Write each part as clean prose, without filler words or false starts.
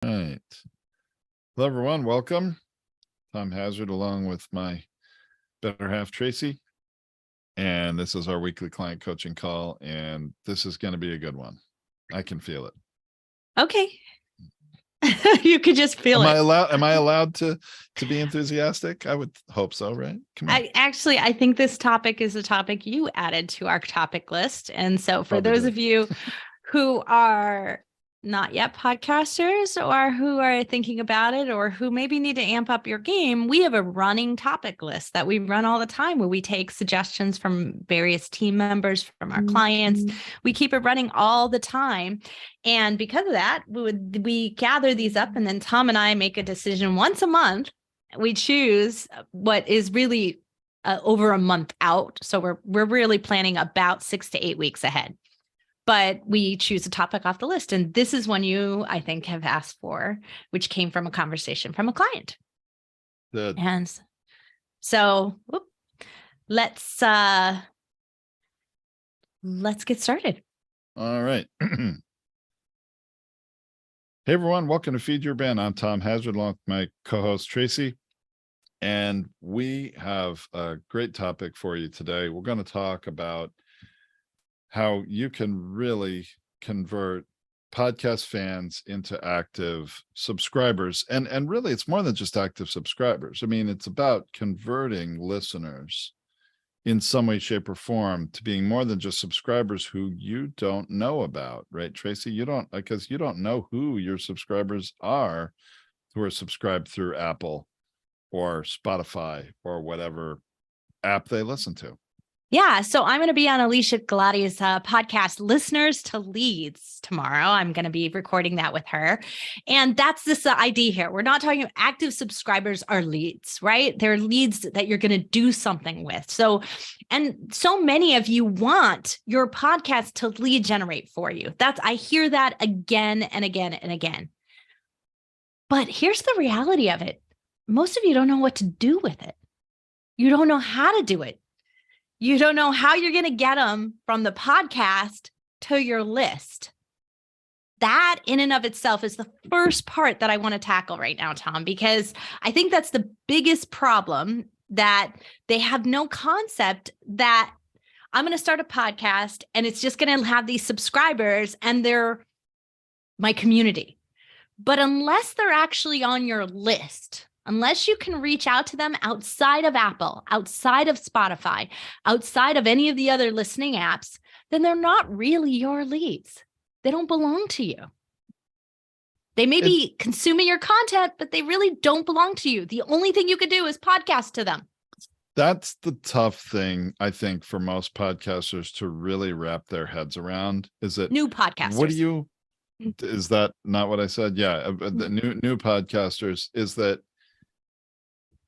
All right. Hello, everyone. Welcome. Tom Hazzard, along with my better half, Tracy. And this is our weekly client coaching call. And this is going to be a good one. I can feel it. Okay. You could just feel it. Am I allowed to be enthusiastic? I would hope so, right? Come on. I think this topic is a topic you added to our topic list. And so for Probably those did. of you who are not yet podcasters or who are thinking about it or who maybe need to amp up your game, we have a running topic list that we run all the time where we take suggestions from various team members, from our clients. We keep it running all the time. And because of that, we gather these up, and then Tom and I make a decision once a month. We choose what is really over a month out. So we're really planning about 6 to 8 weeks ahead. But we choose a topic off the list. And this is one you, I think, have asked for, which came from a conversation from a client. Good. And so let's get started. All right. Hey, everyone. Welcome to Feed Your Ben. I'm Tom Hazzard, along with my co-host, Tracy. And we have a great topic for you today. We're going to talk about how you can really convert podcast fans into active subscribers. And really, it's more than just active subscribers. I mean, it's about converting listeners in some way, shape, or form to being more than just subscribers who you don't know about, right, Tracy? Because you don't know who your subscribers are who are subscribed through Apple or Spotify or whatever app they listen to. Yeah, so I'm going to be on Alicia Galati's podcast, Listeners to Leads, tomorrow. I'm going to be recording that with her. And that's this idea here. We're not talking about active subscribers are leads, right? They're leads that you're going to do something with. So many of you want your podcast to lead generate for you. I hear that again and again and again. But here's the reality of it. Most of you don't know what to do with it. You don't know how to do it. You don't know how you're going to get them from the podcast to your list. That in and of itself is the first part that I want to tackle right now, Tom, because I think that's the biggest problem, that they have no concept that I'm going to start a podcast and it's just going to have these subscribers and they're my community. But unless they're actually on your list, unless you can reach out to them outside of Apple, outside of Spotify, outside of any of the other listening apps, then they're not really your leads. They don't belong to you. They may be consuming your content, but they really don't belong to you. The only thing you could do is podcast to them. That's the tough thing, I think, for most podcasters to really wrap their heads around. Is that new podcasters? Is that not what I said? Yeah, the new podcasters. Is that,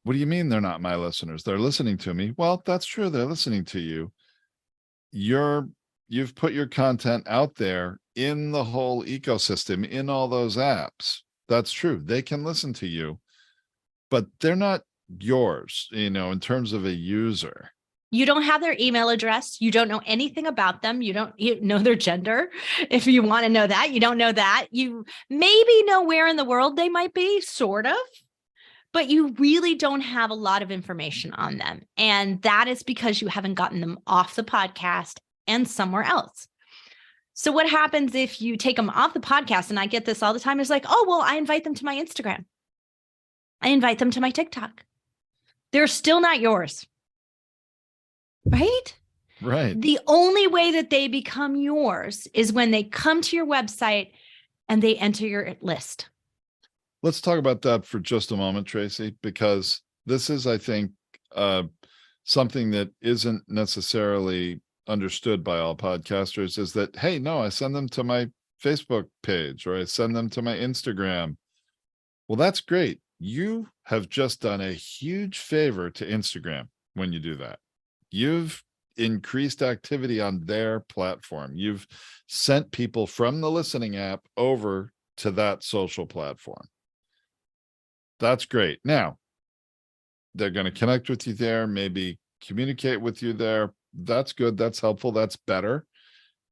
what do you mean they're not my listeners? They're listening to me. Well, that's true. They're listening to you. You've put your content out there in the whole ecosystem, in all those apps. That's true. They can listen to you, but they're not yours, in terms of a user. You don't have their email address. You don't know anything about them. You know their gender. If you want to know that, you don't know that. You maybe know where in the world they might be, sort of. But you really don't have a lot of information on them. And that is because you haven't gotten them off the podcast and somewhere else. So what happens if you take them off the podcast? And I get this all the time. It's like, oh, well, I invite them to my Instagram. I invite them to my TikTok. They're still not yours. Right? Right. The only way that they become yours is when they come to your website and they enter your list. Let's talk about that for just a moment, Tracy, because this is, I think, something that isn't necessarily understood by all podcasters, is that, hey, no, I send them to my Facebook page or I send them to my Instagram. Well, that's great. You have just done a huge favor to Instagram when you do that. You've increased activity on their platform. You've sent people from the listening app over to that social platform. That's great. Now, they're going to connect with you there, maybe communicate with you there. That's good. That's helpful. That's better.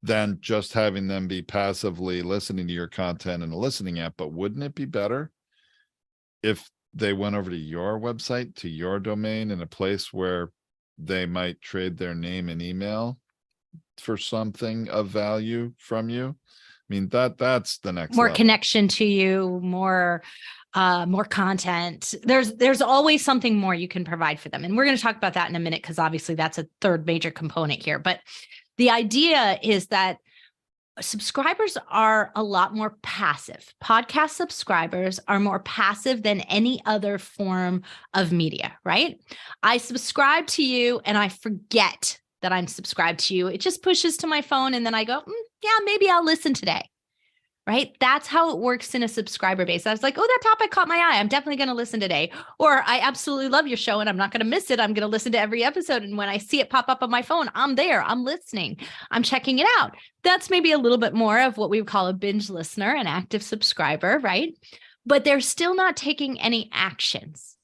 than just having them be passively listening to your content in a listening app. But wouldn't it be better if they went over to your website, to your domain, in a place where they might trade their name and email for something of value from you? I mean, that's the next More level. connection to you, more content. There's always something more you can provide for them. And we're going to talk about that in a minute, because obviously that's a third major component here. But the idea is that subscribers are a lot more passive. Podcast subscribers are more passive than any other form of media, right? I subscribe to you and I forget that I'm subscribed to you. It just pushes to my phone and then I go, yeah, maybe I'll listen today, right? That's how it works in a subscriber base. I was like, oh, that topic caught my eye. I'm definitely going to listen today. Or I absolutely love your show and I'm not going to miss it. I'm going to listen to every episode. And when I see it pop up on my phone, I'm there, I'm listening, I'm checking it out. That's maybe a little bit more of what we would call a binge listener, an active subscriber, right? But they're still not taking any actions.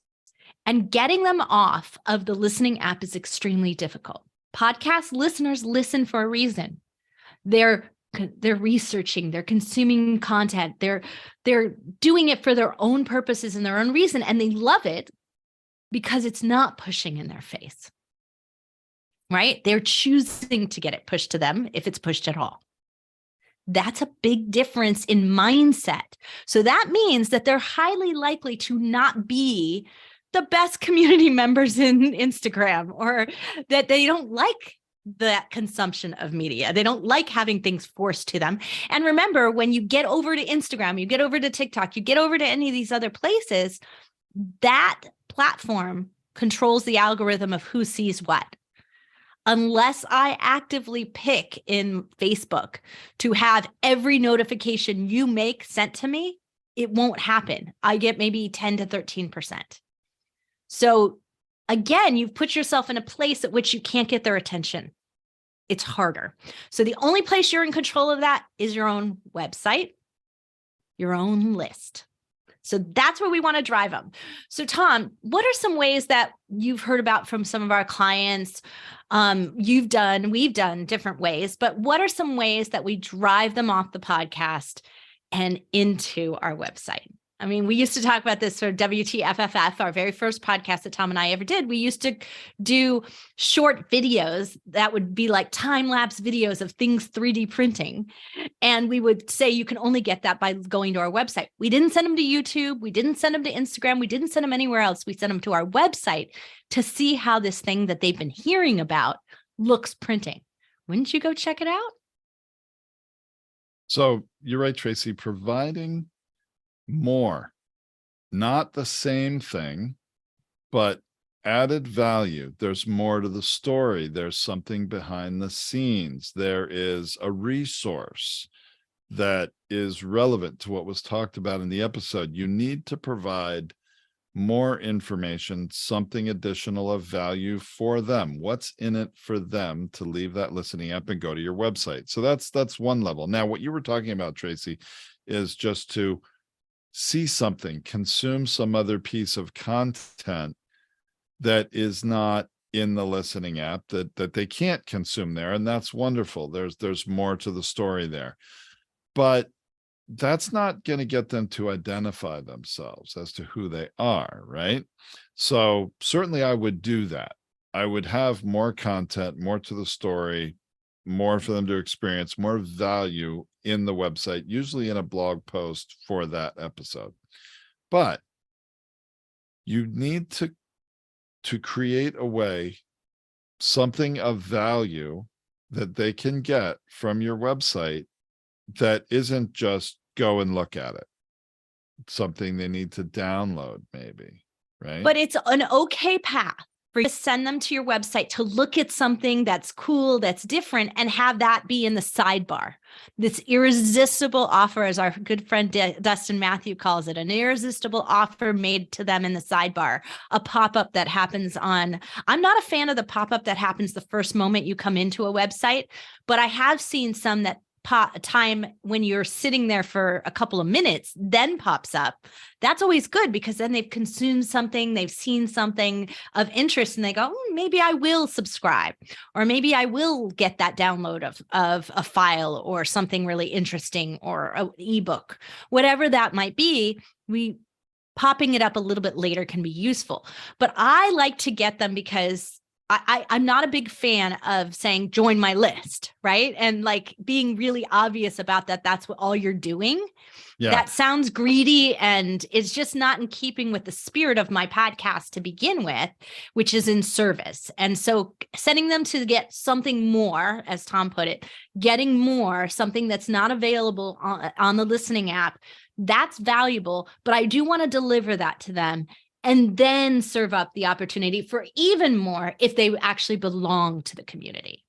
And getting them off of the listening app is extremely difficult. Podcast listeners listen for a reason. They're researching, they're consuming content, they're doing it for their own purposes and their own reason, and they love it because it's not pushing in their face, right? They're choosing to get it pushed to them if it's pushed at all. That's a big difference in mindset. So that means that they're highly likely to not be the best community members in Instagram, or that they don't like that consumption of media. They don't like having things forced to them. And remember, when you get over to Instagram, you get over to TikTok, you get over to any of these other places, that platform controls the algorithm of who sees what. Unless I actively pick in Facebook to have every notification you make sent to me, it won't happen. I get maybe 10 to 13%. So again, you've put yourself in a place at which you can't get their attention. It's harder. So the only place you're in control of that is your own website, your own list. So that's where we want to drive them. So Tom, what are some ways that you've heard about from some of our clients? We've done different ways, but what are some ways that we drive them off the podcast and into our website? I mean, we used to talk about this for WTFFF, our very first podcast that Tom and I ever did. We used to do short videos that would be like time-lapse videos of things 3D printing. And we would say you can only get that by going to our website. We didn't send them to YouTube. We didn't send them to Instagram. We didn't send them anywhere else. We sent them to our website to see how this thing that they've been hearing about looks printing. Wouldn't you go check it out? So you're right, Tracy, providing more, not the same thing, but added value. There's more to the story. There's something behind the scenes. There is a resource that is relevant to what was talked about in the episode. You need to provide more information, something additional of value for them. What's in it for them to leave that listening app and go to your website? So that's one level. Now, what you were talking about, Tracy, is just to see something, consume some other piece of content that is not in the listening app that they can't consume there. And that's wonderful. There's more to the story there. But that's not going to get them to identify themselves as to who they are, right? So certainly I would do that. I would have more content, more to the story, more for them to experience, more value in the website, usually in a blog post for that episode. But you need to create a way, something of value that they can get from your website that isn't just go and look at it. Something they need to download maybe, right? But it's an okay path for you to send them to your website to look at something that's cool, that's different, and have that be in the sidebar. This irresistible offer, as our good friend Dustin Matthew calls it, an irresistible offer made to them in the sidebar, a pop-up that happens on, I'm not a fan of the pop-up that happens the first moment you come into a website, but I have seen some that time when you're sitting there for a couple of minutes then pops up, that's always good, because then they've consumed something, they've seen something of interest, and they go, maybe I will subscribe, or maybe I will get that download of a file or something really interesting, or an ebook, whatever that might be. Popping it up a little bit later can be useful, but I like to get them because I'm not a big fan of saying, join my list, right? And like being really obvious about that, that's what all you're doing. Yeah. That sounds greedy, and it's just not in keeping with the spirit of my podcast to begin with, which is in service. And so sending them to get something more, as Tom put it, getting more, something that's not available on the listening app, that's valuable, but I do want to deliver that to them and then serve up the opportunity for even more if they actually belong to the community.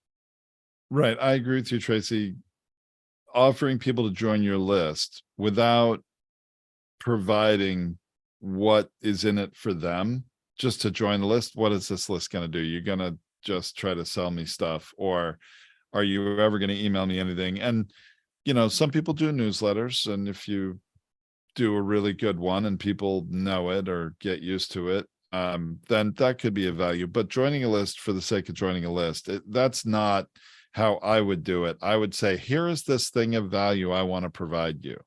Right. I agree with you, Tracy. Offering people to join your list without providing what is in it for them just to join the list. What is this list going to do? You're going to just try to sell me stuff, or are you ever going to email me anything? And, some people do newsletters, and if you do a really good one and people know it or get used to it, then that could be of value. But joining a list for the sake of joining a list, that's not how I would do it. I would say, here is this thing of value I want to provide you.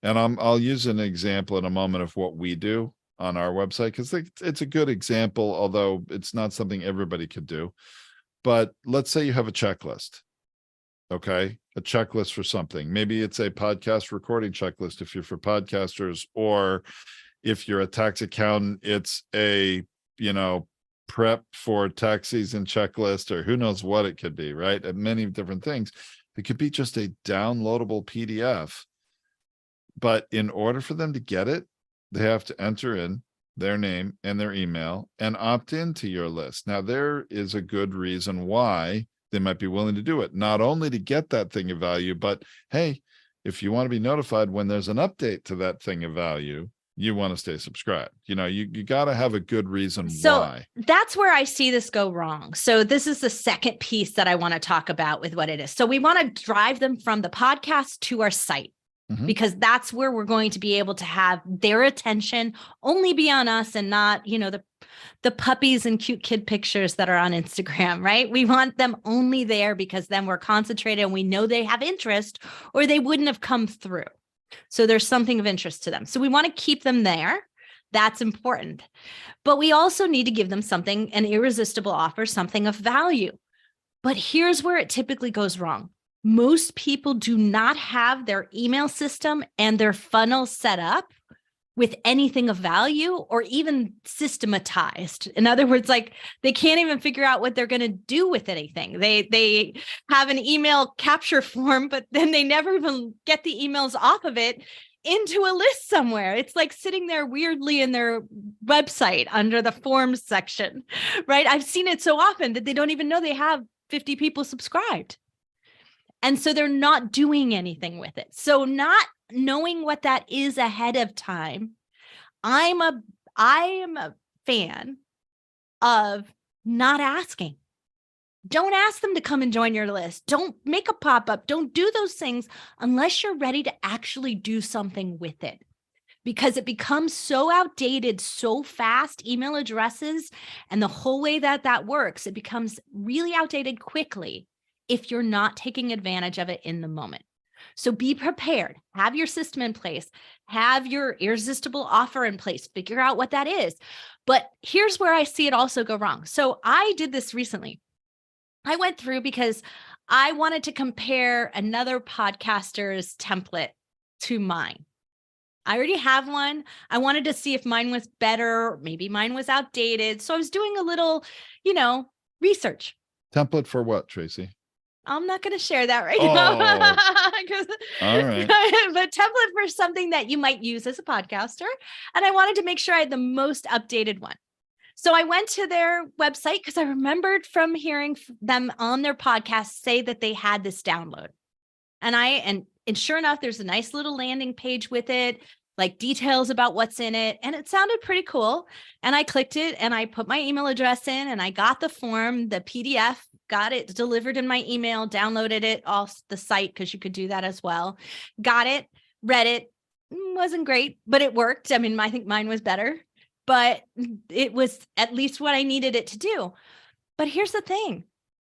And I'll use an example in a moment of what we do on our website, because it's a good example, although it's not something everybody could do. But let's say you have a checklist. Okay. A checklist for something. Maybe it's a podcast recording checklist if you're for podcasters, or if you're a tax accountant, it's a, prep for tax season checklist, or who knows what it could be, right? And many different things. It could be just a downloadable PDF. But in order for them to get it, they have to enter in their name and their email and opt into your list. Now, there is a good reason why they might be willing to do it, not only to get that thing of value, but hey, if you want to be notified when there's an update to that thing of value, you want to stay subscribed. You got to have a good reason why. That's where I see this go wrong. So this is the second piece that I want to talk about with what it is. So we want to drive them from the podcast to our site, because that's where we're going to be able to have their attention only be on us, and not, the puppies and cute kid pictures that are on Instagram, right? We want them only there because then we're concentrated and we know they have interest, or they wouldn't have come through. So there's something of interest to them. So we want to keep them there. That's important. But we also need to give them something, an irresistible offer, something of value. But here's where it typically goes wrong. Most people do not have their email system and their funnel set up with anything of value or even systematized. In other words, like they can't even figure out what they're going to do with anything. They have an email capture form, but then they never even get the emails off of it into a list somewhere. It's like sitting there weirdly in their website under the forms section, right? I've seen it so often that they don't even know they have 50 people subscribed. And so they're not doing anything with it. So not knowing what that is ahead of time, I am a fan of not asking. Don't ask them to come and join your list. Don't make a pop-up. Don't do those things unless you're ready to actually do something with it, because it becomes so outdated so fast. Email addresses and the whole way that works, it becomes really outdated quickly if you're not taking advantage of it in the moment. So be prepared, have your system in place, have your irresistible offer in place, figure out what that is. But here's where I see it also go wrong. So I did this recently. I went through because I wanted to compare another podcaster's template to mine. I already have one. I wanted to see if mine was better, maybe mine was outdated. So I was doing a little, research. Template for what, Tracy? I'm not going to share that right now. All right. But template for something that you might use as a podcaster. And I wanted to make sure I had the most updated one. So I went to their website because I remembered from hearing them on their podcast say that they had this download. And sure enough, there's a nice little landing page with it. like details about what's in it. And it sounded pretty cool. And I clicked it and I put my email address in and I got the form, the PDF, got it delivered in my email, downloaded it off the site because you could do that as well. Got it, read it. Wasn't great, but it worked. I mean, I think mine was better, but it was at least what I needed it to do. But here's the thing.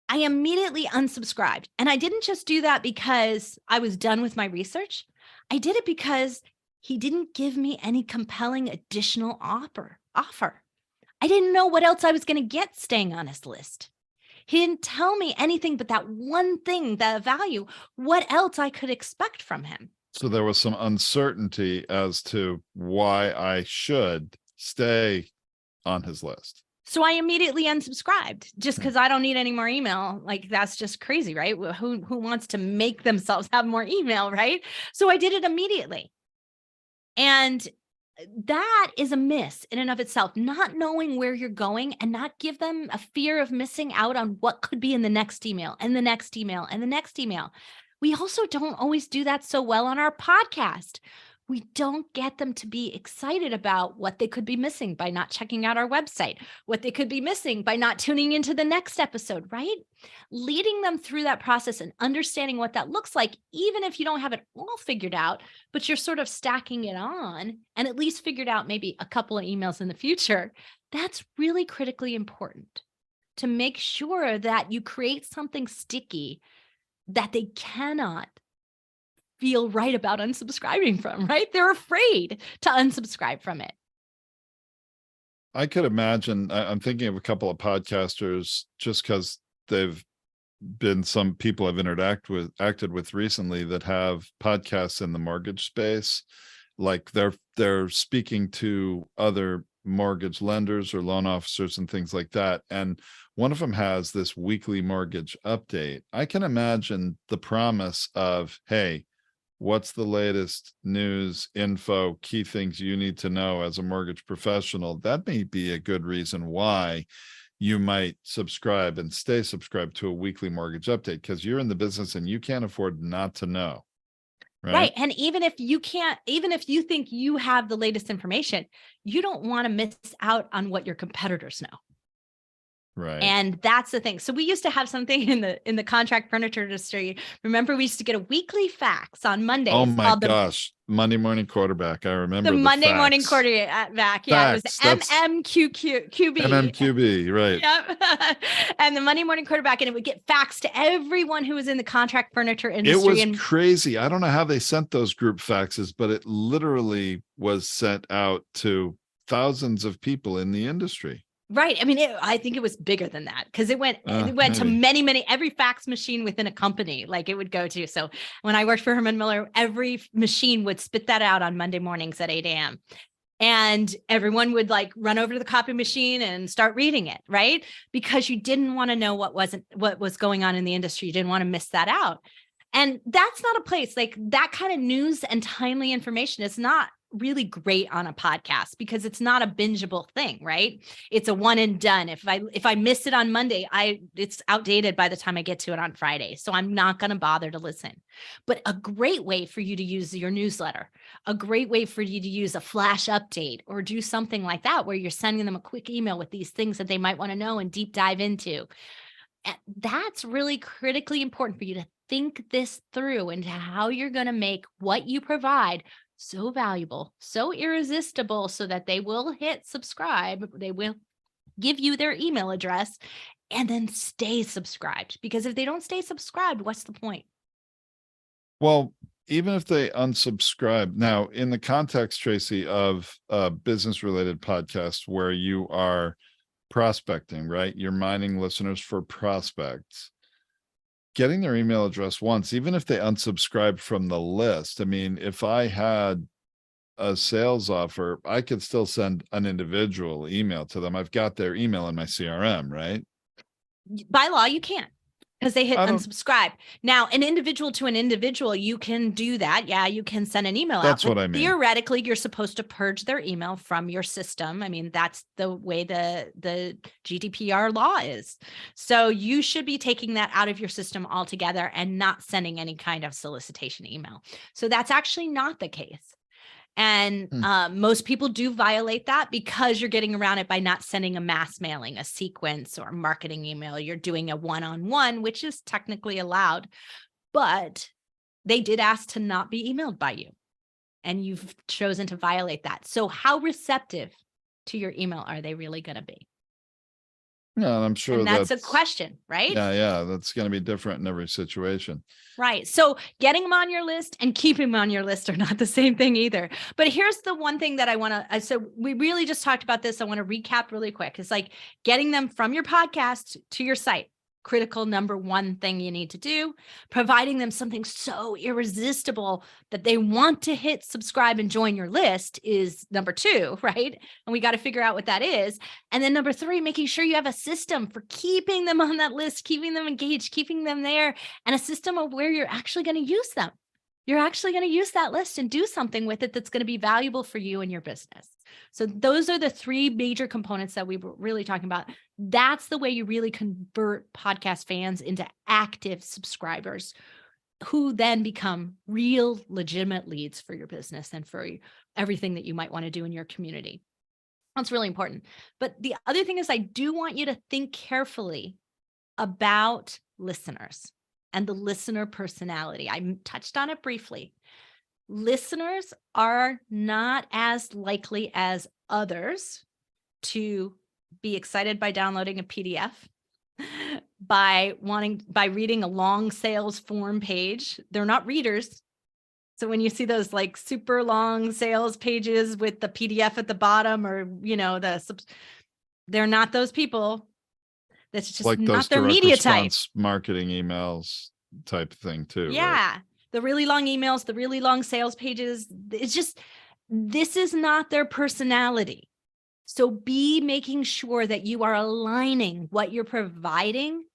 I immediately unsubscribed. And I didn't just do that because I was done with my research. I did it because he didn't give me any compelling additional offer. I didn't know what else I was going to get staying on his list. He didn't tell me anything but that one thing, the value, what else I could expect from him. So there was some uncertainty as to why I should stay on his list. So I immediately unsubscribed just because I don't need any more email. Like, that's just crazy, right? Who wants to make themselves have more email, right? So I did it immediately. And that is a miss in and of itself, not knowing where you're going and not give them a fear of missing out on what could be in the next email and the next email and the next email. We also don't always do that so well on our podcast. We don't get them to be excited about what they could be missing by not checking out our website, what they could be missing by not tuning into the next episode, right? Leading them through that process and understanding what that looks like, even if you don't have it all figured out, but you're sort of stacking it on and at least figured out maybe a couple of emails in the future, that's really critically important to make sure that you create something sticky that they cannot feel right about unsubscribing from, right? They're afraid to unsubscribe from it. I could imagine, I'm thinking of a couple of podcasters just because they've been some people I've acted with recently that have podcasts in the mortgage space. Like they're speaking to other mortgage lenders or loan officers and things like that. And one of them has this weekly mortgage update. I can imagine the promise of, hey, what's the latest news, info, key things you need to know as a mortgage professional? That may be a good reason why you might subscribe and stay subscribed to a weekly mortgage update, because you're in the business and you can't afford not to know. Right. And even if you think you have the latest information, you don't want to miss out on what your competitors know. Right. And that's the thing. So we used to have something in the contract furniture industry. Remember, we used to get a weekly fax on Mondays. Oh my gosh. Monday morning quarterback. I remember the Monday fax. morning quarterback. Yeah, fax. It was MMQB. MMQB, right. Yep. And the Monday morning quarterback, and it would get faxed to everyone who was in the contract furniture industry. It was crazy. I don't know how they sent those group faxes, but it literally was sent out to thousands of people in the industry. Right. I mean, I think it was bigger than that because it went to many, every fax machine within a company, like it would go to. So when I worked for Herman Miller, every machine would spit that out on Monday mornings at 8 a.m. And everyone would like run over to the copy machine and start reading it, right? Because you didn't want to know what was going on in the industry. You didn't want to miss that out. And that's not a place like that kind of news and timely information is not really great on a podcast because it's not a bingeable thing, right? It's a one and done. If I miss it on Monday, it's outdated by the time I get to it on Friday. So I'm not going to bother to listen. But a great way for you to use your newsletter, a great way for you to use a flash update or do something like that, where you're sending them a quick email with these things that they might want to know and deep dive into. That's really critically important for you to think this through into how you're going to make what you provide so valuable, so irresistible, so that they will hit subscribe. They will give you their email address and then stay subscribed. Because if they don't stay subscribed, what's the point? Well, even if they unsubscribe now, in the context, Tracy, of a business related podcast where you are prospecting, right? You're mining listeners for prospects. Getting their email address once, even if they unsubscribe from the list. I mean, if I had a sales offer, I could still send an individual email to them. I've got their email in my CRM, right? By law, you can't. Because they hit unsubscribe. Now, an individual to an individual, you can do that. Yeah, you can send an email out. That's what I mean. Theoretically, you're supposed to purge their email from your system. I mean, that's the way the GDPR law is. So you should be taking that out of your system altogether and not sending any kind of solicitation email. So that's actually not the case. And most people do violate that because you're getting around it by not sending a mass mailing, a sequence, or marketing email. You're doing a one-on-one, which is technically allowed, but they did ask to not be emailed by you, and you've chosen to violate that. So how receptive to your email are they really going to be? Yeah, I'm sure And that's a question, right? Yeah, that's going to be different in every situation. Right. So getting them on your list and keeping them on your list are not the same thing either. But here's the one thing that I want to, so we really just talked about this. I want to recap really quick. It's like getting them from your podcast to your site. Critical number one thing you need to do, providing them something so irresistible that they want to hit subscribe and join your list is number two, right? And we got to figure out what that is. And then number three, making sure you have a system for keeping them on that list, keeping them engaged, keeping them there, and a system of where you're actually going to use them. You're actually going to use that list and do something with it that's going to be valuable for you and your business. So those are the three major components that we were really talking about. That's the way you really convert podcast fans into active subscribers who then become real legitimate leads for your business and for everything that you might want to do in your community. That's really important. But the other thing is I do want you to think carefully about listeners and the listener personality. I touched on it briefly. Listeners are not as likely as others to be excited by downloading a PDF, by reading a long sales form page. They're not readers. So when you see those like super long sales pages with the PDF at the bottom, or, they're not those people. That's just like not their media type. Marketing emails type thing too. Yeah. Right? The really long emails, the really long sales pages. It's just, this is not their personality. So be making sure that you are aligning what you're providing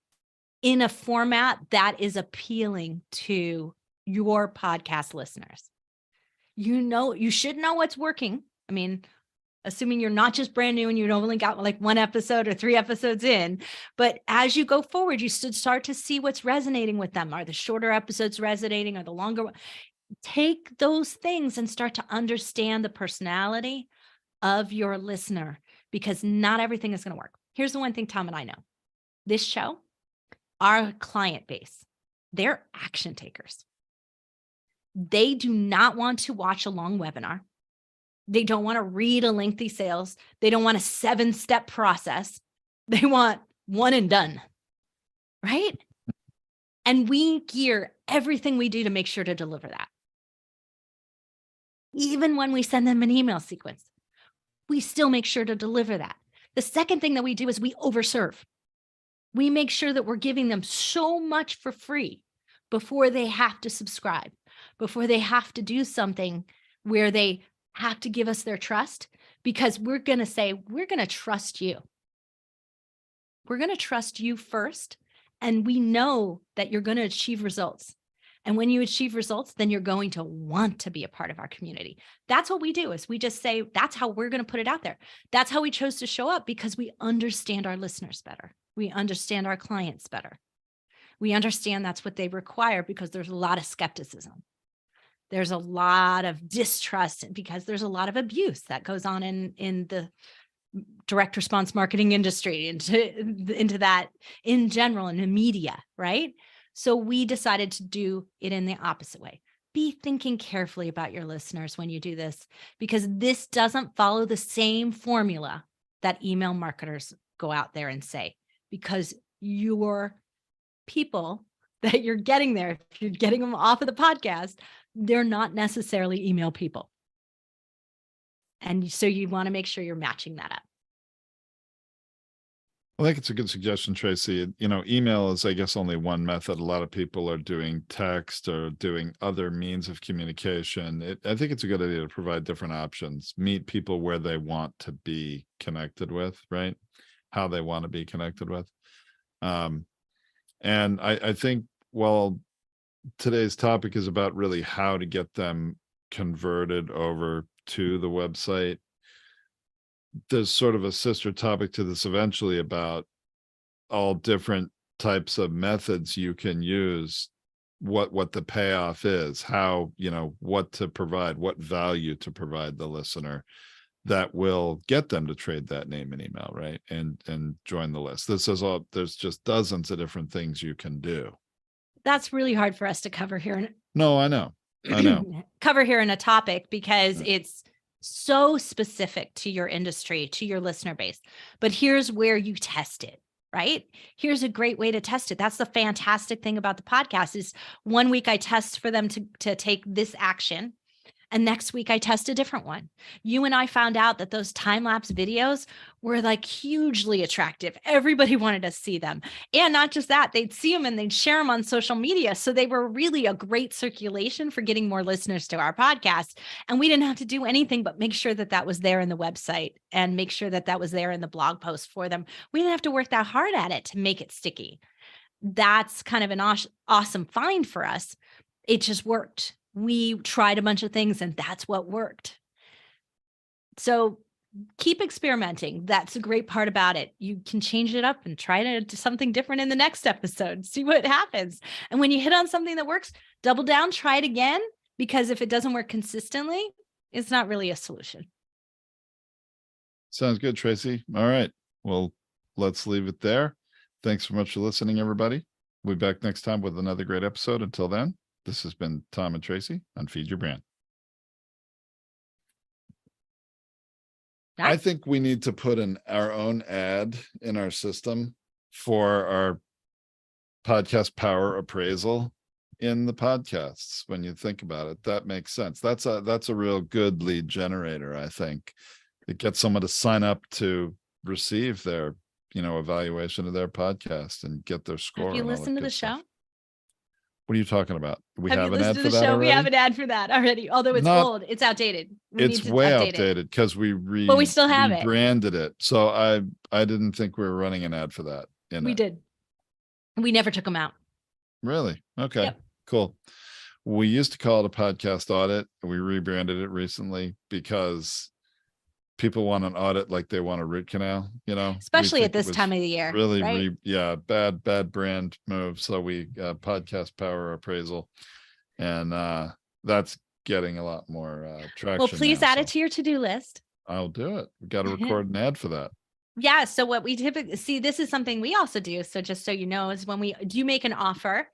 in a format that is appealing to your podcast listeners. You should know what's working. I mean, assuming you're not just brand new and you've only got like one episode or 3 episodes in, but as you go forward, you should start to see what's resonating with them. Are the shorter episodes resonating? Are the longer? Take those things and start to understand the personality of your listener, because not everything is going to work. Here's the one thing Tom and I know. This show, our client base, they're action takers. They do not want to watch a long webinar. They don't want to read a lengthy sales. They don't want a 7-step process. They want one and done, right? And we gear everything we do to make sure to deliver that. Even when we send them an email sequence, we still make sure to deliver that. The second thing that we do is we overserve. We make sure that we're giving them so much for free before they have to subscribe, before they have to do something where they have to give us their trust, because we're going to say, we're going to trust you. We're going to trust you first. And we know that you're going to achieve results. And when you achieve results, then you're going to want to be a part of our community. That's what we do, is we just say, that's how we're going to put it out there. That's how we chose to show up, because we understand our listeners better. We understand our clients better. We understand that's what they require, because there's a lot of skepticism. There's a lot of distrust, because there's a lot of abuse that goes on in the direct response marketing industry, into that in general, in the media, right? So we decided to do it in the opposite way. Be thinking carefully about your listeners when you do this, because this doesn't follow the same formula that email marketers go out there and say, because your people that you're getting there, if you're getting them off of the podcast, they're not necessarily email people. And so you want to make sure you're matching that up. I think it's a good suggestion, Tracy. Email is, I guess, only one method. A lot of people are doing text or doing other means of communication. I think it's a good idea to provide different options, meet people where they want to be connected with, right? How they want to be connected with. And I think, well, today's topic is about really how to get them converted over to the website. There's sort of a sister topic to this eventually about all different types of methods you can use what the payoff is, how, what to provide, what value to provide the listener that will get them to trade that name and email, right? And join the list. There's just dozens of different things you can do. That's really hard for us to cover here. No, I know. Cover here in a topic because Yeah. it's so specific to your industry, to your listener base. But here's where you test it, right? Here's a great way to test it. That's the fantastic thing about the podcast is 1 week I test for them to take this action. And next week I test a different one. You and I found out that those time-lapse videos were like hugely attractive. Everybody wanted to see them. And not just that, they'd see them and they'd share them on social media. So they were really a great circulation for getting more listeners to our podcast. And we didn't have to do anything but make sure that that was there in the website and make sure that that was there in the blog post for them. We didn't have to work that hard at it to make it sticky. That's kind of an awesome find for us. It just worked. We tried a bunch of things and that's what worked. So keep experimenting. That's a great part about it. You can change it up and try to do something different in the next episode, see what happens. And when you hit on something that works, double down, try it again, because if it doesn't work consistently, it's not really a solution. Sounds good, Tracy. All right. Well, let's leave it there. Thanks so much for listening, everybody. We'll be back next time with another great episode. Until then, this has been Tom and Tracy on Feed Your Brand. I think we need to put our own ad in our system for our podcast power appraisal in the podcasts. When you think about it, that makes sense. That's a real good lead generator. I think it gets someone to sign up to receive their, evaluation of their podcast and get their score. Have you listened to the show? What are you talking about? We have an ad for that show? already? We have an ad for that already, although it's old. It's outdated. It's way outdated because but we still have it. Rebranded it. So I didn't think we were running an ad for that. We did. We never took them out. Really? Okay, yep. Cool. We used to call it a podcast audit. We rebranded it recently because people want an audit like they want a root canal, especially at this time of the year. Really, right? Bad brand move. So we podcast power appraisal, and that's getting a lot more traction. Well, please add it to your to-do list. I'll do it. We got to record an ad for that. Yeah. So what we typically see, this is something we also do. So just so you know, is when we do make an offer,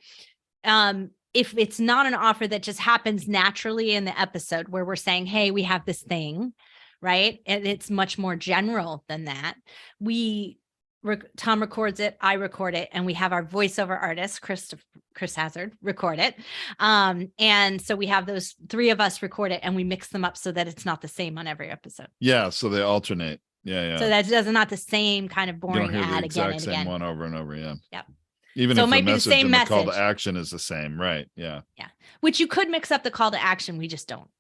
if it's not an offer that just happens naturally in the episode where we're saying, hey, we have this thing, right? And it's much more general than that. Tom records it, I record it, and we have our voiceover artist, Chris Hazzard, record it. And so we have those three of us record it and we mix them up so that it's not the same on every episode. Yeah. So they alternate. Yeah. So that's not the same kind of boring you don't hear ad the exact again and same again. one over and over. Yeah. Yep. Even so if it might the be the message same and the call to message. action is the same, right? Yeah. Yeah. Which you could mix up the call to action. We just don't.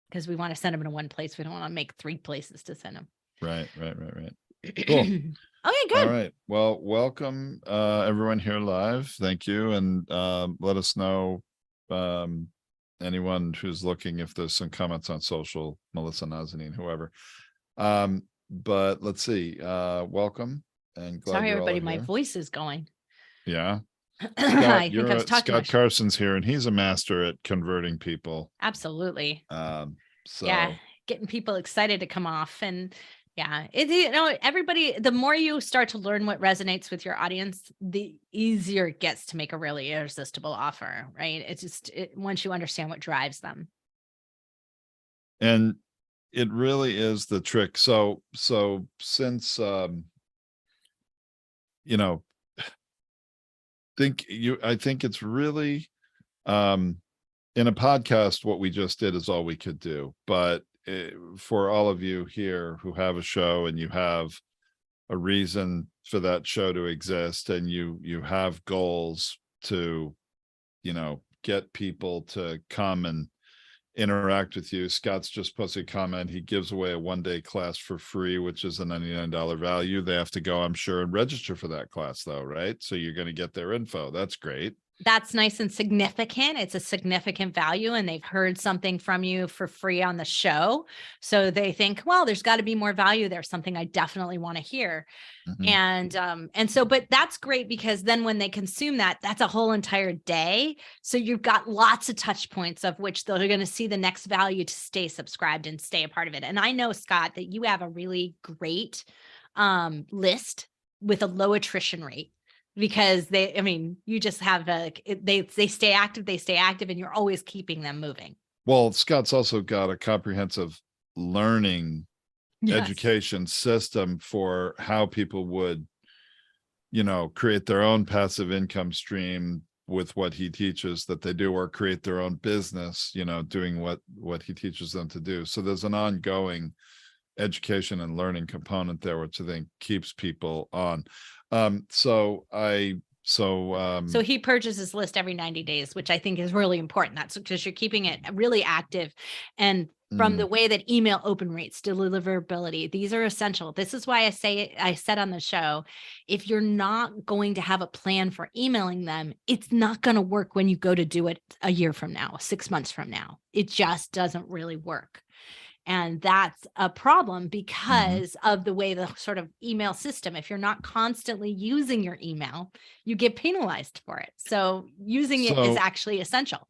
Because we want to send them in one place. We don't want to make 3 places to send them. Right. Cool. Okay, good. All right. Well, welcome everyone here live. Thank you. And let us know anyone who's looking if there's some comments on social, Melissa, Nazanin, whoever. But let's see. Welcome and glad Sorry, you're all everybody. My here. voice is going. Yeah. I think I was talking. Scott Carson's here, and he's a master at converting people. Absolutely. So yeah, getting people excited to come off, and yeah, everybody. The more you start to learn what resonates with your audience, the easier it gets to make a really irresistible offer. Right? It's just once you understand what drives them. And it really is the trick. So since I think it's really in a podcast, what we just did is all we could do. But for all of you here who have a show and you have a reason for that show to exist, and you have goals to, get people to come and interact with you. Scott's just posted a comment. He gives away a 1-day class for free, which is a $99 value. They have to go, I'm sure, and register for that class though, right? So you're going to get their info. That's great. that's nice and significant. It's a significant value, and they've heard something from you for free on the show. So they think, well, there's got to be more value there, something I definitely want to hear. Mhm. And so, but that's great, because then when they consume that, that's a whole entire day. So you've got lots of touch points of which they're going to see the next value to stay subscribed and stay a part of it. And I know, Scott, that you have a really great list with a low attrition rate, because you just have they stay active, and you're always keeping them moving. Well, Scott's also got a comprehensive learning education system for how people would, create their own passive income stream with what he teaches that they do, or create their own business, doing what he teaches them to do. So there's an ongoing education and learning component there, which I think keeps people on. So he purges his list every 90 days, which I think is really important. That's because you're keeping it really active. And from the way that email open rates, deliverability, these are essential. This is why I said on the show, if you're not going to have a plan for emailing them, it's not going to work when you go to do it a year from now, 6 months from now. It just doesn't really work. And that's a problem because of the way the sort of email system, if you're not constantly using your email, you get penalized for it. So using it is actually essential.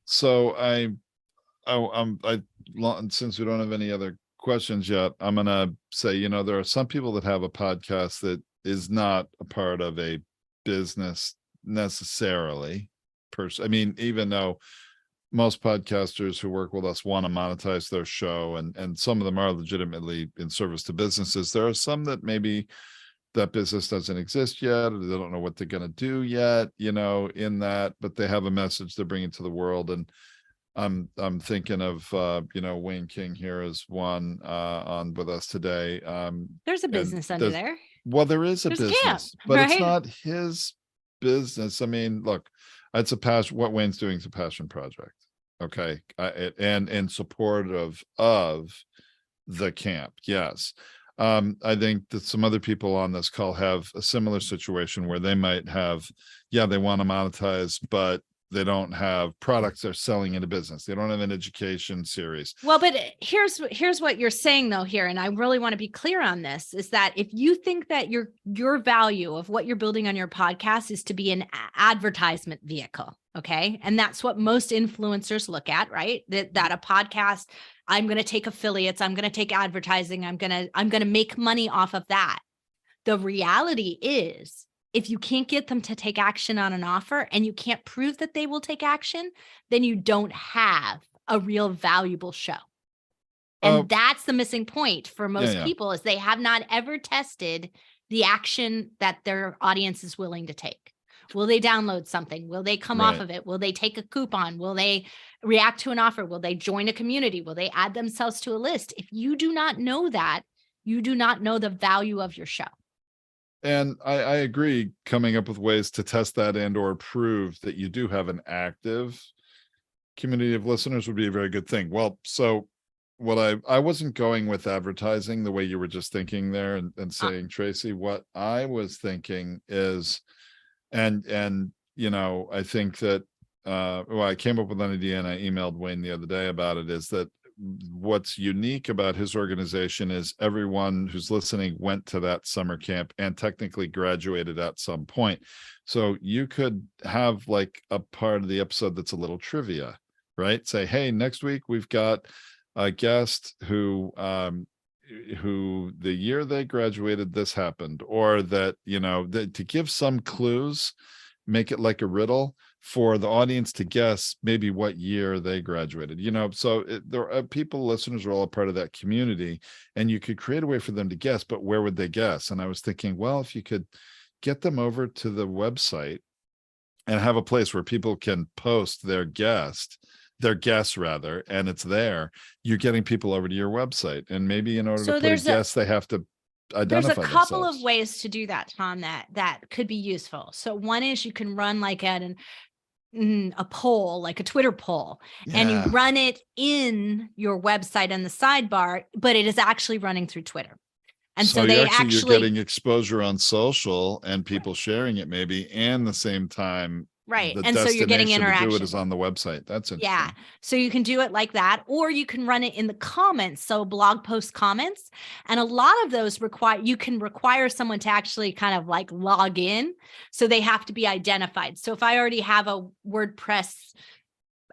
So since we don't have any other questions yet, I'm going to say, there are some people that have a podcast that is not a part of a business necessarily. Even though most podcasters who work with us want to monetize their show, and some of them are legitimately in service to businesses, there are some that maybe that business doesn't exist yet, or they don't know what they're going to do yet, in that, but they have a message they're bringing to the world. And I'm thinking of Wayne King here as one on with us today. There's a business under there. Well, there's business, camp, but right? It's not his business. Look, it's a passion. What Wayne's doing is a passion project. Okay. And in support of the camp. Yes. I think that some other people on this call have a similar situation where they might have, they want to monetize, but they don't have products they're selling in a business. They don't have an education series. Well, but here's what you're saying though here, and I really want to be clear on this, is that if you think that your value of what you're building on your podcast is to be an advertisement vehicle, okay? And that's what most influencers look at, right? That a podcast, I'm going to take affiliates, I'm going to take advertising, I'm going to make money off of that. The reality is, if you can't get them to take action on an offer and you can't prove that they will take action, then you don't have a real valuable show. And that's the missing point for most people, is they have not ever tested the action that their audience is willing to take. Will they download something? Will they come off of it? Will they take a coupon? Will they react to an offer? Will they join a community? Will they add themselves to a list? If you do not know that, you do not know the value of your show. And I agree, coming up with ways to test that and or prove that you do have an active community of listeners would be a very good thing. Well, so what I wasn't going with advertising the way you were just thinking there and saying, Tracy, what I was thinking is, and I think that I came up with an idea and I emailed Wayne the other day about it, is that what's unique about his organization is everyone who's listening went to that summer camp and technically graduated at some point. So you could have like a part of the episode that's a little trivia, right? Say, hey, next week we've got a guest who the year they graduated, this happened, or that, to give some clues, make it like a riddle for the audience to guess maybe what year they graduated, so there are listeners are all a part of that community, and you could create a way for them to guess, but where would they guess? And I was thinking, well, if you could get them over to the website and have a place where people can post their guess rather, and it's there, you're getting people over to your website. And maybe in order to put a guess, they have to identify There's a couple themselves. of ways to do that, Tom, that could be useful. So one is you can run like a poll, like a Twitter poll, and you run it in your website in the sidebar, but it is actually running through Twitter. And so you're getting exposure on social and people sharing it maybe, and the same time Right. The And so you're getting destination to do it interaction. is on the website. That's Yeah. interesting. So you can do it like that, or you can run it in the comments. So blog post comments. And a lot of those you can require someone to actually kind of like log in. So they have to be identified. So if I already have a WordPress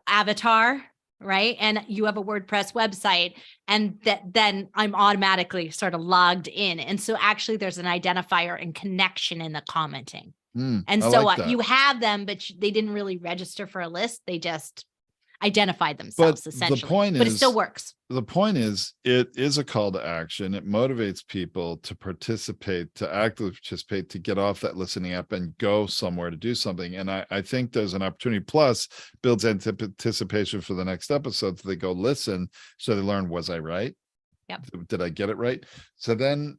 avatar, right, and you have a WordPress website, and then I'm automatically sort of logged in. And so actually there's an identifier and connection in the commenting. And I so like that. you have them, but they didn't really register for a list. They just identified But themselves the essentially. point But it is, still works. the point is, it is a call to action. It motivates people to participate, to actively participate, to get off that listening app and go somewhere to do something. And I think there's an opportunity. Plus, builds anticipation for the next episode. So they go listen, so they learn, was I right? Yep. Did I get it right? So then,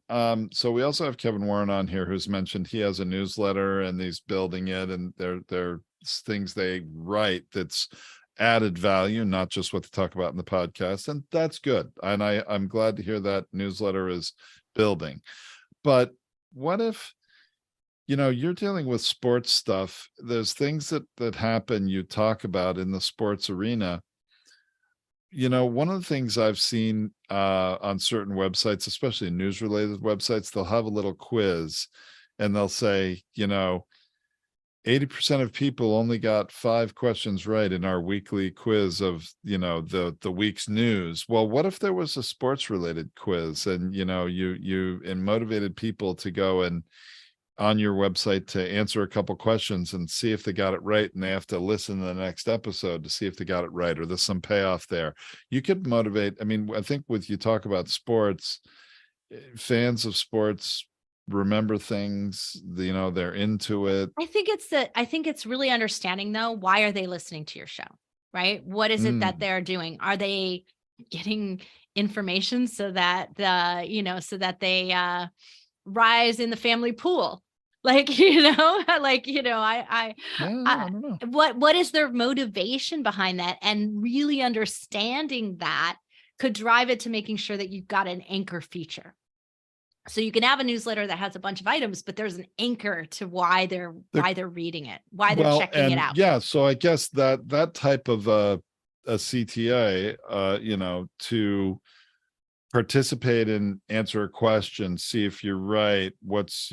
so we also have Kevin Warren on here, who's mentioned he has a newsletter and he's building it, and they're things they write that's added value, not just what to talk about in the podcast. And that's good. And I'm glad to hear that newsletter is building. But what if, you're dealing with sports stuff, there's things that happen, you talk about in the sports arena. One of the things I've seen on certain websites, especially news related websites, they'll have a little quiz and they'll say, 80% of people only got 5 questions right in our weekly quiz of, the week's news. Well, what if there was a sports related quiz and, you motivated people to go and on your website to answer a couple questions and see if they got it right, and they have to listen to the next episode to see if they got it right, or there's some payoff there. You could motivate. I mean, I think with you talk about sports, fans of sports remember things, they're into it. I think it's really understanding though, why are they listening to your show? Right? What is it that they're doing? Are they getting information so that so that they rise in the family pool? I I don't know. what is their motivation behind that? And really understanding that could drive it to making sure that you've got an anchor feature. So you can have a newsletter that has a bunch of items, but there's an anchor to why they're reading it, why they're checking it out. Yeah, so I guess that type of a CTA, to participate and answer a question, see if you're right. What's,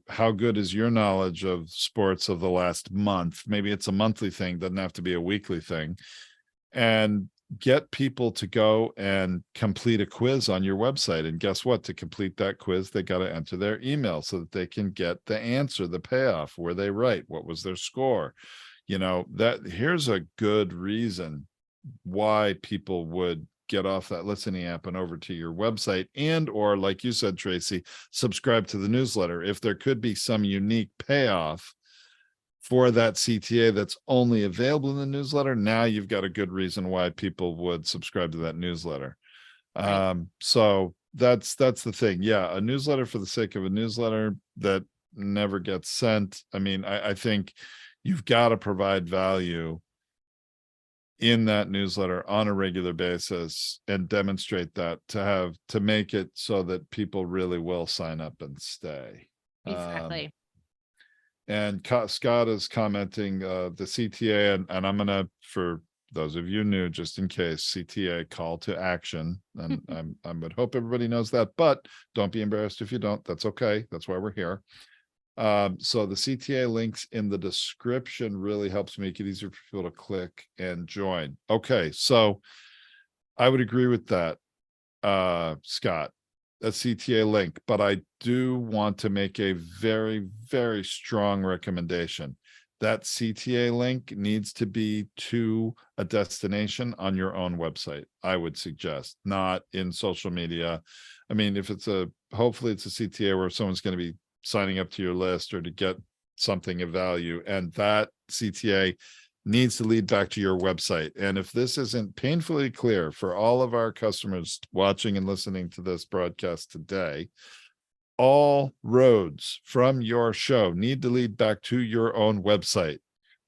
how good is your knowledge of sports of the last month? Maybe it's a monthly thing, doesn't have to be a weekly thing. And get people to go and complete a quiz on your website. And guess what? To complete that quiz, they got to enter their email so that they can get the answer, the payoff, were they right? What was their score? Here's a good reason why people would get off that listening app and over to your website, and or like you said, Tracy, subscribe to the newsletter. If there could be some unique payoff for that CTA that's only available in the newsletter, now you've got a good reason why people would subscribe to that newsletter. Right. So that's the thing. Yeah, a newsletter for the sake of a newsletter that never gets sent. I mean, I think you've got to provide value in that newsletter on a regular basis and demonstrate that to make it so that people really will sign up and stay. Exactly. And Scott is commenting the CTA, and I'm gonna, for those of you new, just in case, CTA, call to action, and I would hope everybody knows that, but don't be embarrassed if you don't. That's okay. That's why we're here. So the CTA links in the description really helps make it easier for people to click and join. Okay, so I would agree with that, Scott, a CTA link, but I do want to make a very, very strong recommendation. That CTA link needs to be to a destination on your own website, I would suggest, not in social media. I mean, if hopefully it's a CTA where someone's going to be signing up to your list or to get something of value, and that CTA needs to lead back to your website. And if this isn't painfully clear for all of our customers watching and listening to this broadcast today, all roads from your show need to lead back to your own website.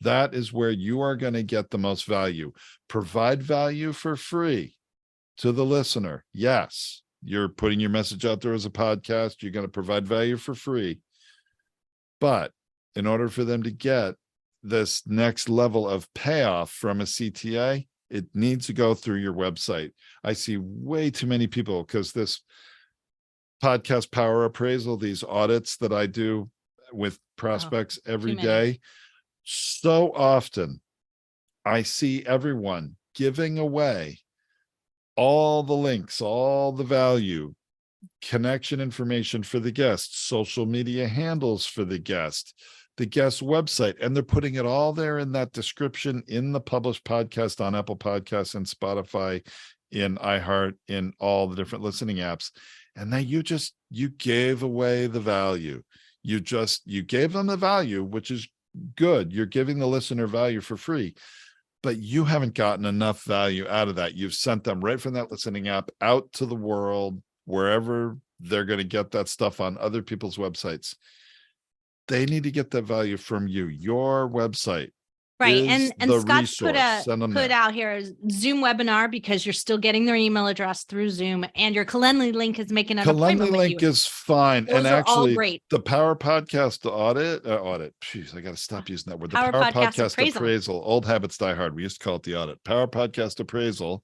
That is where you are going to get the most value. Provide value for free to the listener. Yes, you're putting your message out there as a podcast. You're going to provide value for free. But in order for them to get this next level of payoff from a CTA, it needs to go through your website. I see way too many people, because this podcast power appraisal, these audits that I do with prospects every many. day, so often I see everyone giving away all the links, all the value, connection information for the guest, social media handles for the guest website, and they're putting it all there in that description in the published podcast on Apple Podcasts and Spotify, in iHeart, in all the different listening apps. And then you gave away the value. You gave them the value, which is good. You're giving the listener value for free, but you haven't gotten enough value out of that. You've sent them right from that listening app out to the world, wherever they're going to get that stuff on other people's websites. They need to get that value from you. Your website. Right. And Scott's put out here a Zoom webinar, because you're still getting their email address through Zoom, and your Calendly link is making an appointment with you. Calendly link is fine. Those and are all actually great. The Power Podcast audit. Jeez, I got to stop using that word. The Power Podcast appraisal. Old habits die hard. We used to call it the audit. Power Podcast appraisal.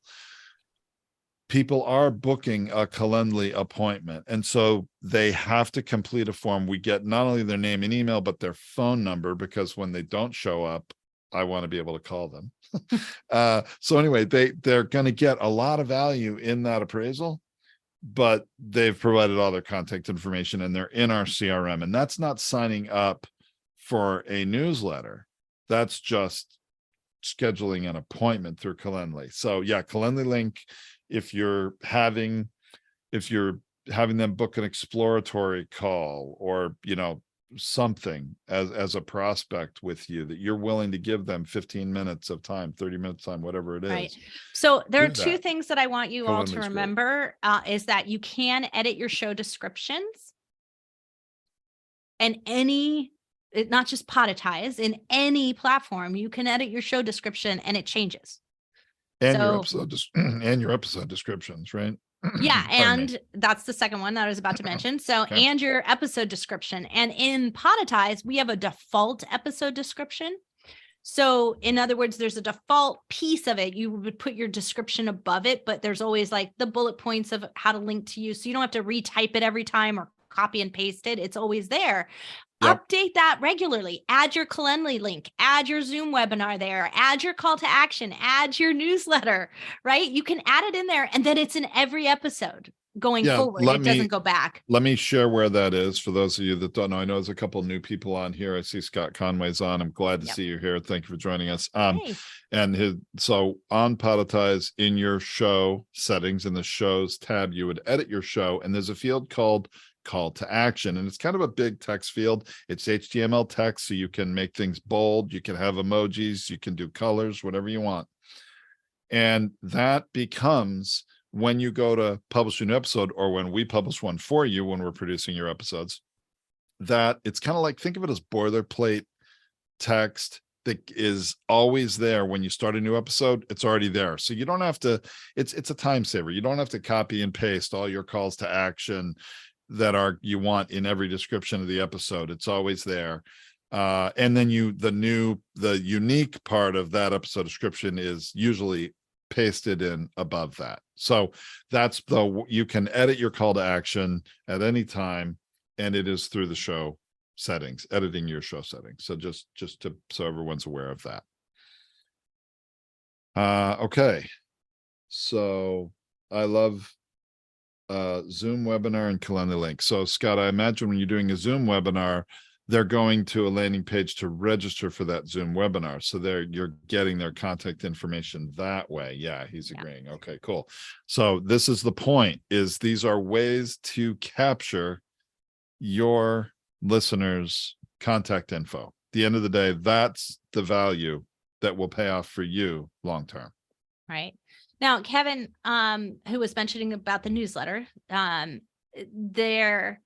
People are booking a Calendly appointment, and so they have to complete a form. We get not only their name and email, but their phone number, because when they don't show up, I want to be able to call them. So anyway, they're going to get a lot of value in that appraisal, but they've provided all their contact information and they're in our CRM. And that's not signing up for a newsletter. That's just scheduling an appointment through Calendly. So yeah, Calendly link. If you're having them book an exploratory call, or, something as a prospect with you, that you're willing to give them 15 minutes of time, 30 minutes time, whatever it is. Right. So there are two things that I want you all to remember, is that you can edit your show descriptions, and not just Podetize, in any platform, you can edit your show description and it changes. And your episode descriptions, right? Yeah. And that's the second one that I was about to mention. So, Okay. And your episode description. And in Podetize, we have a default episode description. So in other words, there's a default piece of it. You would put your description above it, but there's always like the bullet points of how to link to you. So you don't have to retype it every time or copy and paste it. It's always there. Yep. Update that regularly. Add your Calendly link, add your Zoom webinar there, add your call to action, add your newsletter, right? You can add it in there, and then it's in every episode going forward. It doesn't go back. Let me share where that is for those of you that don't know. I know there's a couple new people on here. I see Scott Conway's on. I'm glad to see you here. Thank you for joining us. Hey. So on Podetize, in your show settings, in the shows tab, you would edit your show, and there's a field called call to action, and it's kind of a big text field. It's HTML text, so you can make things bold, you can have emojis, you can do colors, whatever you want. And that becomes, when you go to publish a new episode, or when we publish one for you, when we're producing your episodes, that it's kind of like, think of it as boilerplate text that is always there. When you start a new episode, it's already there. So you don't have to, it's a time saver. You don't have to copy and paste all your calls to action that you want in every description of the episode. It's always there. And then the unique part of that episode description is usually pasted in above that. So you can edit your call to action at any time, and it is through the show settings, editing your show settings. So so everyone's aware of that. Okay. So I love Zoom webinar and Calendly link. So Scott, I imagine when you're doing a Zoom webinar, they're going to a landing page to register for that Zoom webinar. So you're getting their contact information that way. Yeah, he's agreeing. Okay, cool. So this is the point, is these are ways to capture your listeners' contact info. At the end of the day, that's the value that will pay off for you long-term. Right. Now, Kevin, who was mentioning about the newsletter, there are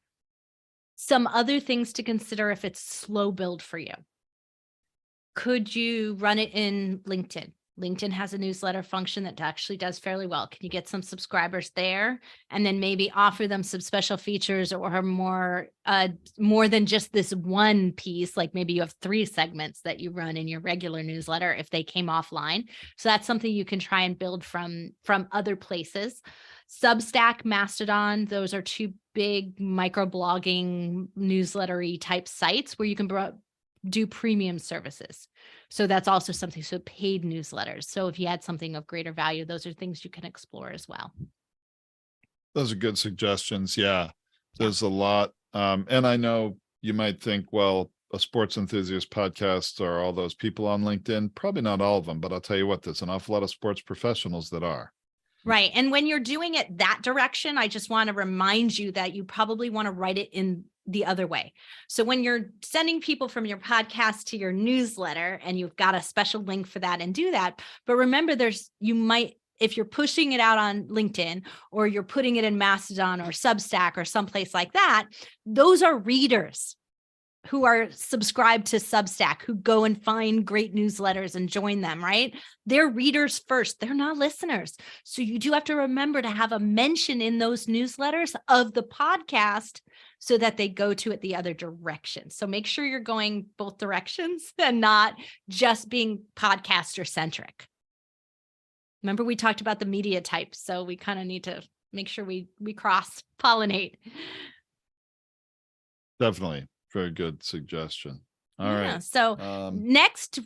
some other things to consider if it's slow build for you. Could you run it in LinkedIn? LinkedIn has a newsletter function that actually does fairly well. Can you get some subscribers there and then maybe offer them some special features or more than just this one piece? Like maybe you have 3 segments that you run in your regular newsletter if they came offline. So that's something you can try and build from other places. Substack, Mastodon, those are 2 big microblogging newslettery type sites where you can do premium services. So that's also something, so paid newsletters. So if you had something of greater value, those are things you can explore as well. Those are good suggestions. Yeah, there's a lot. And I know you might think, well, a sports enthusiast podcast are all those people on LinkedIn. Probably not all of them, but I'll tell you what, there's an awful lot of sports professionals that are. Right. And when you're doing it that direction, I just want to remind you that you probably want to write it in the other way. So when you're sending people from your podcast to your newsletter and you've got a special link for that and do that, but remember if you're pushing it out on LinkedIn or you're putting it in Mastodon or Substack or someplace like that, those are readers who are subscribed to Substack, who go and find great newsletters and join them, right? They're readers first. They're not listeners. So you do have to remember to have a mention in those newsletters of the podcast so that they go to it the other direction. So make sure you're going both directions and not just being podcaster centric. Remember, we talked about the media types. So we kind of need to make sure we cross pollinate. Definitely. Very good suggestion. All right. So next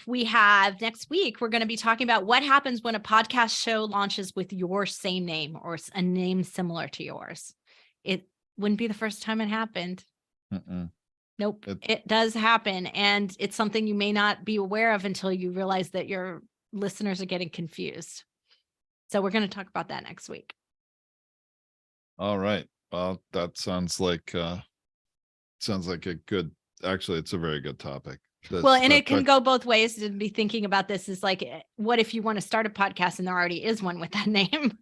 week, we're going to be talking about what happens when a podcast show launches with your same name or a name similar to yours. It wouldn't be the first time it happened. Nope. It does happen. And it's something you may not be aware of until you realize that your listeners are getting confused. So we're going to talk about that next week. All right. Well, that sounds like a good, actually, it's a very good topic. It can go both ways. To be thinking about this is like, what if you want to start a podcast and there already is one with that name?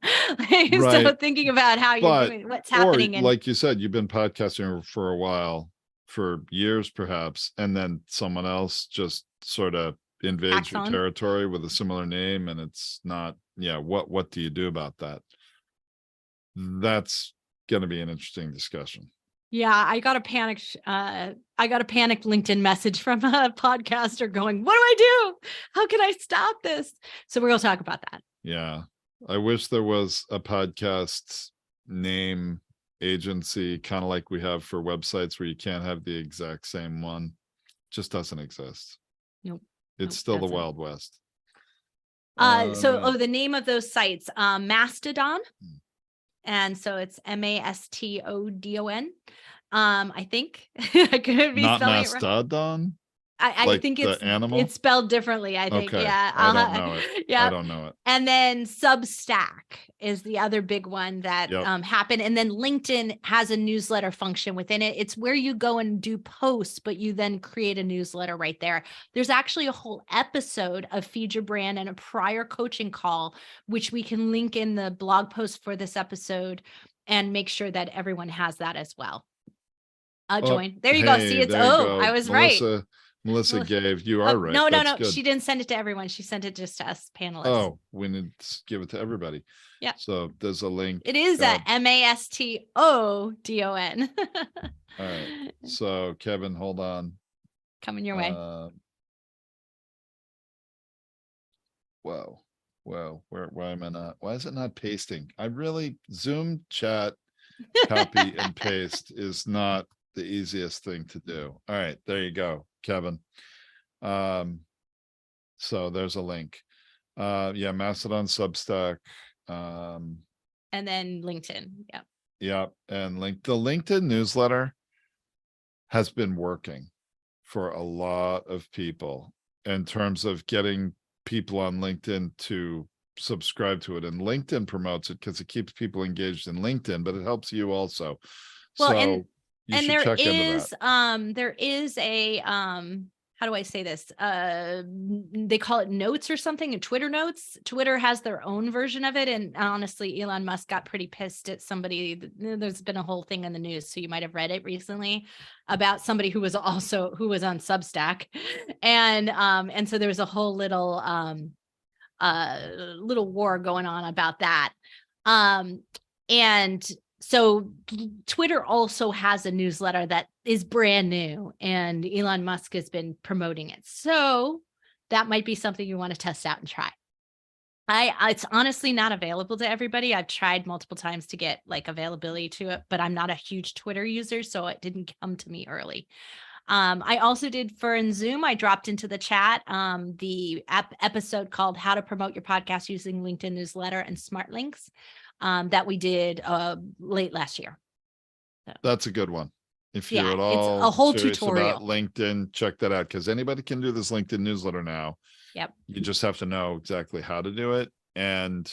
Right. So thinking about how you're doing, what's happening. And like you said, you've been podcasting for a while, for years perhaps, and then someone else just sort of invades your territory with a similar name, and it's not. Yeah, what do you do about that? That's going to be an interesting discussion. Yeah, I got a panicked LinkedIn message from a podcaster going, what do I do? How can I stop this? So we're going to talk about that. Yeah. I wish there was a podcast name agency, kind of like we have for websites where you can't have the exact same one. Just doesn't exist. Nope. It's still the Wild West. The name of those sites, Mastodon. And so it's Mastodon. I think I could be not spelling Mastodon. I think it's animal. It's spelled differently. I think. Okay. Yeah. I don't know it. Yeah. I don't know it. And then Substack is the other big one that happened. And then LinkedIn has a newsletter function within it. It's where you go and do posts, but you then create a newsletter right there. There's actually a whole episode of Feed Your Brand and a prior coaching call, which we can link in the blog post for this episode and make sure that everyone has that as well. Join. There you go. See, it's I was right. Melissa gave, you are right. No. She didn't send it to everyone. She sent it just to us panelists. Oh, we need to give it to everybody. Yeah. So there's a link. It is at Mastodon. All right. So Kevin, hold on. Coming your way. Whoa. Why am I not? Why is it not pasting? Zoom chat copy and paste is not the easiest thing to do. All right, there you go, Kevin. So there's a link. Mastodon, Substack, and then LinkedIn. And the LinkedIn newsletter has been working for a lot of people in terms of getting people on LinkedIn to subscribe to it, and LinkedIn promotes it because it keeps people engaged in LinkedIn, but it helps you also. Well, so and there is a how do I say this? They call it notes or something, and Twitter notes. Twitter has their own version of it. And honestly, Elon Musk got pretty pissed at somebody. There's been a whole thing in the news, so you might have read it recently, about somebody who was on Substack. And so there was a whole little little war going on about that. And so Twitter also has a newsletter that is brand new, and Elon Musk has been promoting it. So that might be something you want to test out and try. It's honestly not available to everybody. I've tried multiple times to get like availability to it, but I'm not a huge Twitter user, so it didn't come to me early. I also did for in Zoom, I dropped into the chat the episode called How to Promote Your Podcast Using LinkedIn Newsletter and Smart Links that we did late last year. So, That's a good one. If you're yeah, at it's all a whole serious tutorial. about LinkedIn, check that out, because anybody can do this LinkedIn newsletter now. Yep. You just have to know exactly how to do it. And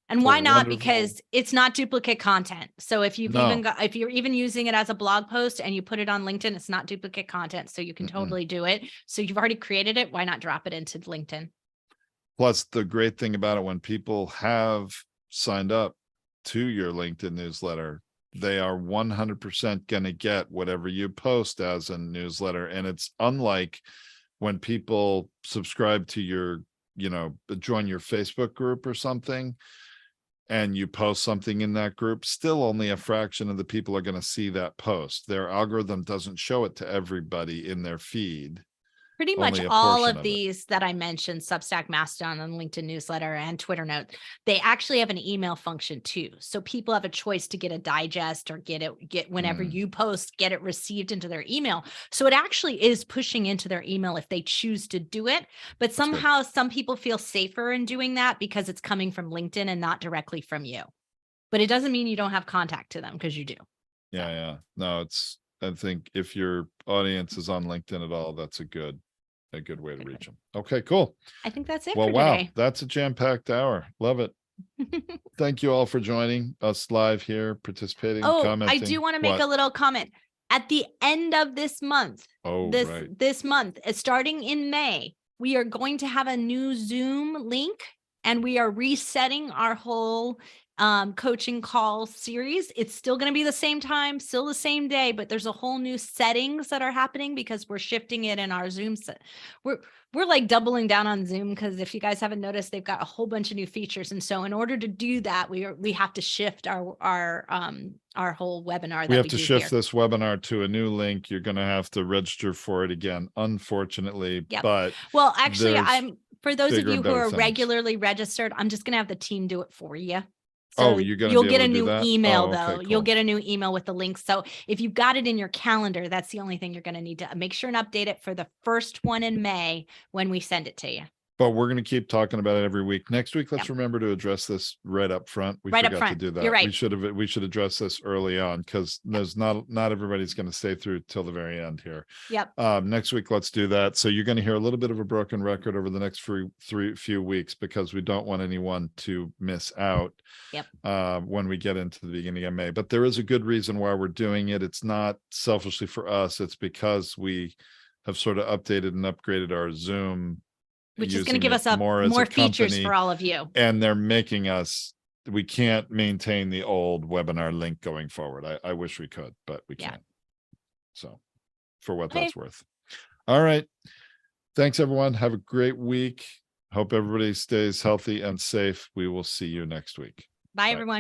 why not? wonderful- Because it's not duplicate content. So if you've No. even got, if you're even using it as a blog post and you put it on LinkedIn, it's not duplicate content. So you can totally do it. So you've already created it. Why not drop it into LinkedIn? Plus, the great thing about it, when people have signed up to your LinkedIn newsletter, they are 100% going to get whatever you post as a newsletter. And it's unlike when people subscribe to your, join your Facebook group or something, and you post something in that group, still only a fraction of the people are going to see that post. Their algorithm doesn't show it to everybody in their feed. Pretty much Only a all portion of of it. these that I mentioned, Substack, Mastodon, and LinkedIn newsletter and Twitter note, they actually have an email function too. So people have a choice to get a digest or get whenever you post, get it received into their email. So it actually is pushing into their email if they choose to do it. But somehow some people feel safer in doing that because it's coming from LinkedIn and not directly from you. But it doesn't mean you don't have contact to them, because you do. Yeah. No, I think if your audience is on LinkedIn at all, that's a good way to reach them. Okay, cool. I think that's it Well, for wow, today. that's a jam-packed hour. Love it. Thank you all for joining us live here, participating, Oh, commenting. I do want to make What? a little comment. At the end of this month, Oh, right. this month, starting in May, we are going to have a new Zoom link, and we are resetting our whole coaching call series. It's still going to be the same time, still the same day, but there's a whole new settings that are happening because we're shifting it in our Zoom set. We're like doubling down on Zoom, because if you guys haven't noticed, they've got a whole bunch of new features. And so in order to do that, we have to shift our whole webinar. We have to shift this webinar to a new link. You're going to have to register for it again, unfortunately. Yep. But well, actually, for those of bigger you and who better are things. regularly registered, I'm just going to have the team do it for you. So you're going to you'll be get able a to do new that? email Oh, okay, though. cool. You'll get a new email with the link. So if you've got it in your calendar, that's the only thing you're going to need to make sure and update it for the first one in May when we send it to you. But we're going to keep talking about it every week. Next week, let's remember to address this right up front. We forgot to do that. You're right. We should address this early on, because there's not everybody's going to stay through till the very end here. Yep. Next week, let's do that. So you're going to hear a little bit of a broken record over the next few weeks, because we don't want anyone to miss out. Yep. When we get into the beginning of May. But there is a good reason why we're doing it. It's not selfishly for us. It's because we have sort of updated and upgraded our Zoom, which is going to give us more features for all of you. And they're making us, we can't maintain the old webinar link going forward. I wish we could, but we can't. So for what that's worth. All right. Thanks, everyone. Have a great week. Hope everybody stays healthy and safe. We will see you next week. Bye, everyone.